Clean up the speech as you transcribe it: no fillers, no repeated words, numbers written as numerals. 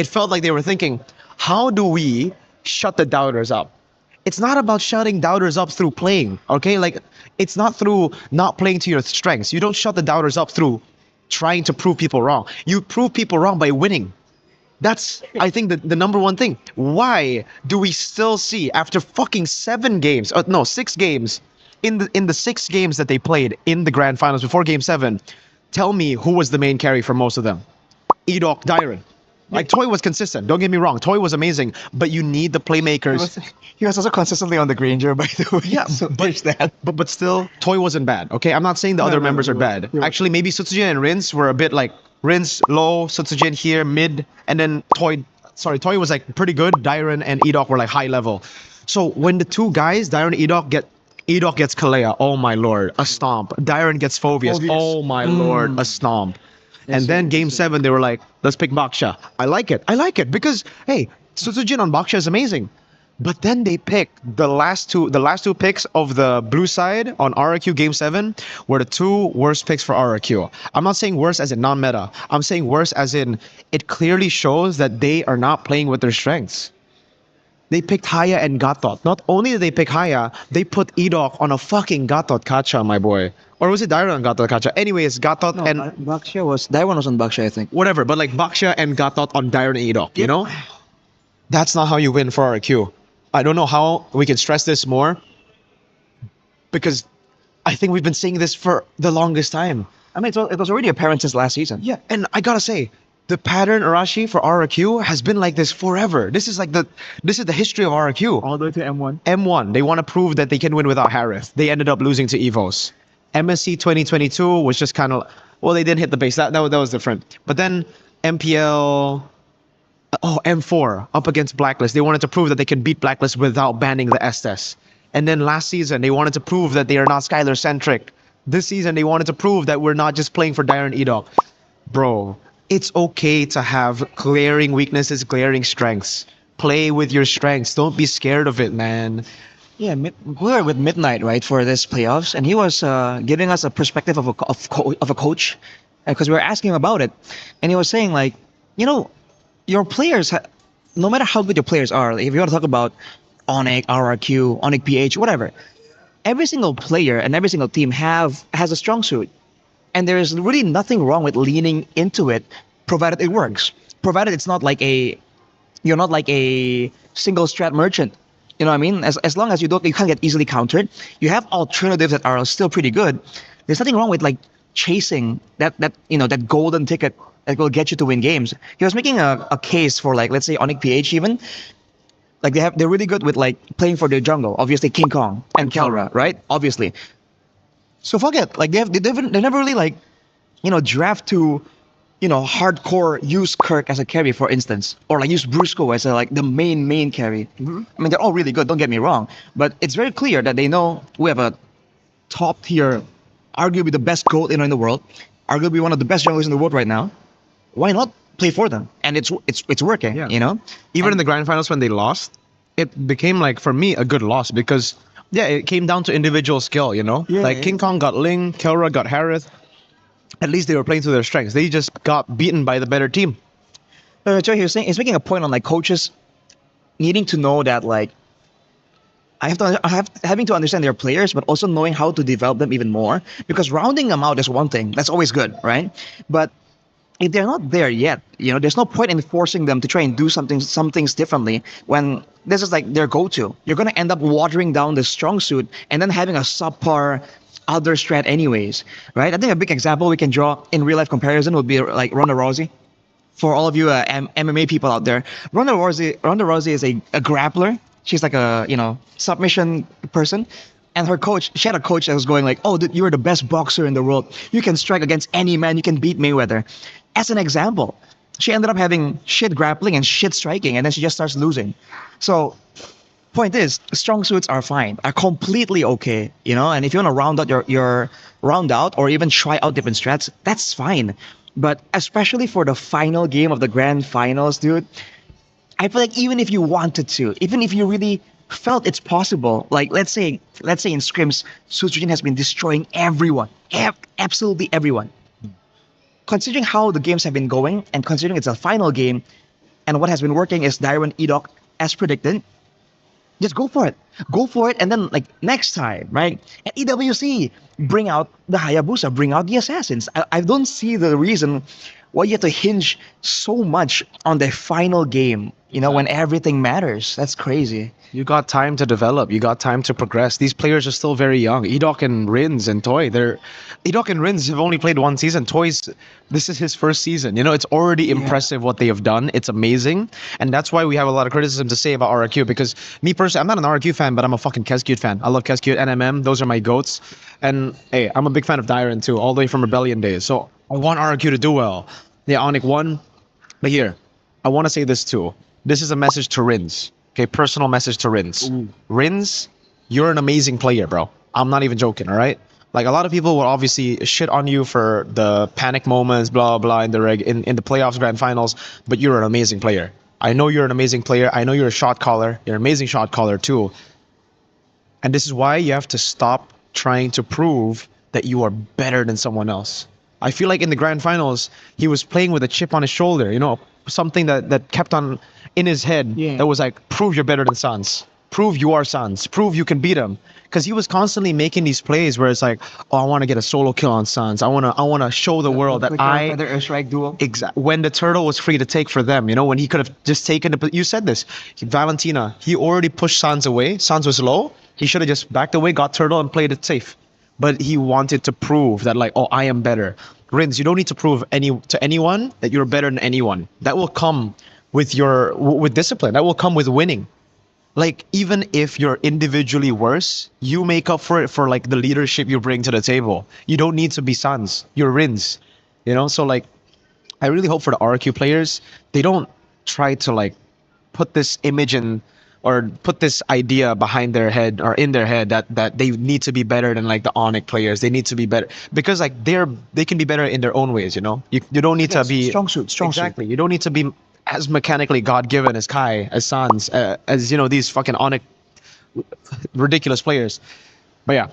it felt like they were thinking, how do we shut the doubters up? It's not about shutting doubters up through playing, okay? Like, it's not through not playing to your strengths. You don't shut the doubters up through trying to prove people wrong. You prove people wrong by winning. That's, I think, the number one thing. Why do we still see, after fucking 6 games, in the 6 games that they played in the grand finals before game 7, tell me who was the main carry for most of them? Edok, Dyron. Like, Toy was consistent. Don't get me wrong. Toy was amazing. But you need the playmakers. He was also consistently on the Granger, by the way. Yeah, so there's that. But still, Toy wasn't bad. Okay, I'm not saying the other members are bad. Actually, maybe Sutsujin and Rins were a bit like Rins low, Sutsujin here mid, and then Toy was like pretty good. Dyron and Edok were like high level. So when the two guys, Dyron and Edok gets Kalea, oh my lord, a stomp. Dyron gets Phobius, oh my lord, a stomp. And then game 7, they were like, let's pick Baksha. I like it because, hey, Sutsujin on Baksha is amazing. But then they picked the last two picks of the blue side on RRQ game 7 were the 2 worst picks for RRQ. I'm not saying worse as in non-meta. I'm saying worse as in it clearly shows that they are not playing with their strengths. They picked Haya and Gatot. Not only did they pick Haya, they put Edok on a fucking Gatot Kacha, my boy. Or was it Dyron on Gatot Kacha? Anyways, Gatot and... Dyron was on Baksha, I think. Whatever, but like Baksha and Gatot on Dyron and Edok, you know? That's not how you win for RRQ. I don't know how we can stress this more, because I think we've been saying this for the longest time. I mean, it was already apparent since last season. Yeah, and I gotta say, the pattern ARASHI for RRQ has been like this forever. This is the history of RRQ. All the way to M1. M1, they want to prove that they can win without Harith. They ended up losing to EVOS. MSC 2022 was just kind of, well, they didn't hit the base. That was different. But then MPL, M4 up against Blacklist. They wanted to prove that they can beat Blacklist without banning the Estes. And then last season, they wanted to prove that they are not Skylar centric. This season, they wanted to prove that we're not just playing for Dyron Edok. Bro, it's okay to have glaring weaknesses, glaring strengths. Play with your strengths. Don't be scared of it, man. Yeah, we were with Midnight, right, for this playoffs, and he was giving us a perspective of a coach, because we were asking him about it, and he was saying, like, you know, your players, no matter how good your players are, like, if you want to talk about ONIC, RRQ, ONIC PH, whatever, every single player and every single team has a strong suit, and there is really nothing wrong with leaning into it, provided it works, provided it's not like you're not like a single strat merchant. You know what I mean? As long as you can't get easily countered, you have alternatives that are still pretty good. There's nothing wrong with like chasing that golden ticket that will get you to win games. He was making a case for, like, let's say ONIC PH even. Like they're really good with like playing for their jungle. Obviously King Kong and Kelra, right? Obviously. So fuck it. Like they never really like, draft to, hardcore use Kirk as a carry, for instance, or like use Brusco as like the main carry. Mm-hmm. I mean, they're all really good, don't get me wrong, but it's very clear that they know we have a top tier, arguably the best gold in the world, arguably one of the best junglers in the world right now. Why not play for them? And it's working, yeah. Even in the grand finals when they lost, it became, like, for me, a good loss, because it came down to individual skill, King Kong got Ling, Kelra got Harith. At least they were playing to their strengths. They just got beaten by the better team. Joe, he's making a point on like coaches needing to know that, like, having to understand their players, but also knowing how to develop them even more. Because rounding them out is one thing. That's always good, right? But if they're not there yet, there's no point in forcing them to try and do some things differently when this is like their go-to. You're going to end up watering down the strong suit and then having a subpar other strat anyways, right? I think a big example we can draw in real life comparison would be like Ronda Rousey. For all of you MMA people out there, Ronda Rousey is a grappler. She's like a submission person, and her coach, she had a coach that was going like, "Oh, dude, you're the best boxer in the world. You can strike against any man. You can beat Mayweather." As an example, she ended up having shit grappling and shit striking, and then she just starts losing. So, point is, strong suits are fine, are completely okay, and if you want to round out your round out or even try out different strats, that's fine. But especially for the final game of the grand finals, dude, I feel like even if you wanted to, even if you really felt it's possible, like let's say in scrims, Sutsujin has been destroying everyone, absolutely everyone. Considering how the games have been going and considering it's a final game, and what has been working is Dyron Edok as predicted. Just go for it. Go for it. And then, like, next time, right? At EWC, bring out the Hayabusa, bring out the Assassins. I don't see the reason why you have to hinge so much on the final game, when everything matters. That's crazy. You got time to develop. You got time to progress. These players are still very young. Edok and Rins and Toy, Edok and Rins have only played one season. This is his first season. It's already impressive what they have done. It's amazing. And that's why we have a lot of criticism to say about RRQ, because me personally, I'm not an RRQ fan, but I'm a fucking Kescute fan. I love Kescute, NMM. Those are my goats. And hey, I'm a big fan of Dyron too, all the way from Rebellion days. So I want RRQ to do well. Yeah, ONIC won. But here, I want to say this too. This is a message to Rins. Okay, personal message to Rins. Rins, you're an amazing player, bro. I'm not even joking, all right? Like, a lot of people will obviously shit on you for the panic moments, blah, blah, in the playoffs, grand finals, but you're an amazing player. I know you're an amazing player. I know you're a shot caller. You're an amazing shot caller, too. And this is why you have to stop trying to prove that you are better than someone else. I feel like in the grand finals, he was playing with a chip on his shoulder, something that kept on in his head that was like, prove you're better than Sans. Prove you are Sans. Prove you can beat him. Because he was constantly making these plays where it's like, oh, I want to get a solo kill on Sans. I want to show the world that Feather airstrike duel. when the turtle was free to take for them, when he could have just taken you said this. Valentina, he already pushed Sans away. Sans was low. He should have just backed away, got turtle, and played it safe. But he wanted to prove that, like, oh, I am better. Rins, you don't need to prove to anyone that you're better than anyone. That will come with discipline. That will come with winning. Like, even if you're individually worse, you make up for it for, like, the leadership you bring to the table. You don't need to be Sans. You're Rins. So, like, I really hope for the RRQ players, they don't try to, like, put this image in or put this idea behind their head or in their head that they need to be better than, like, the ONIC players. They need to be better because, like, they can be better in their own ways. You don't need to be strong suit. Exactly. You don't need to be as mechanically God-given as Kai, as Sans, as these fucking ONIC ridiculous players. But yeah,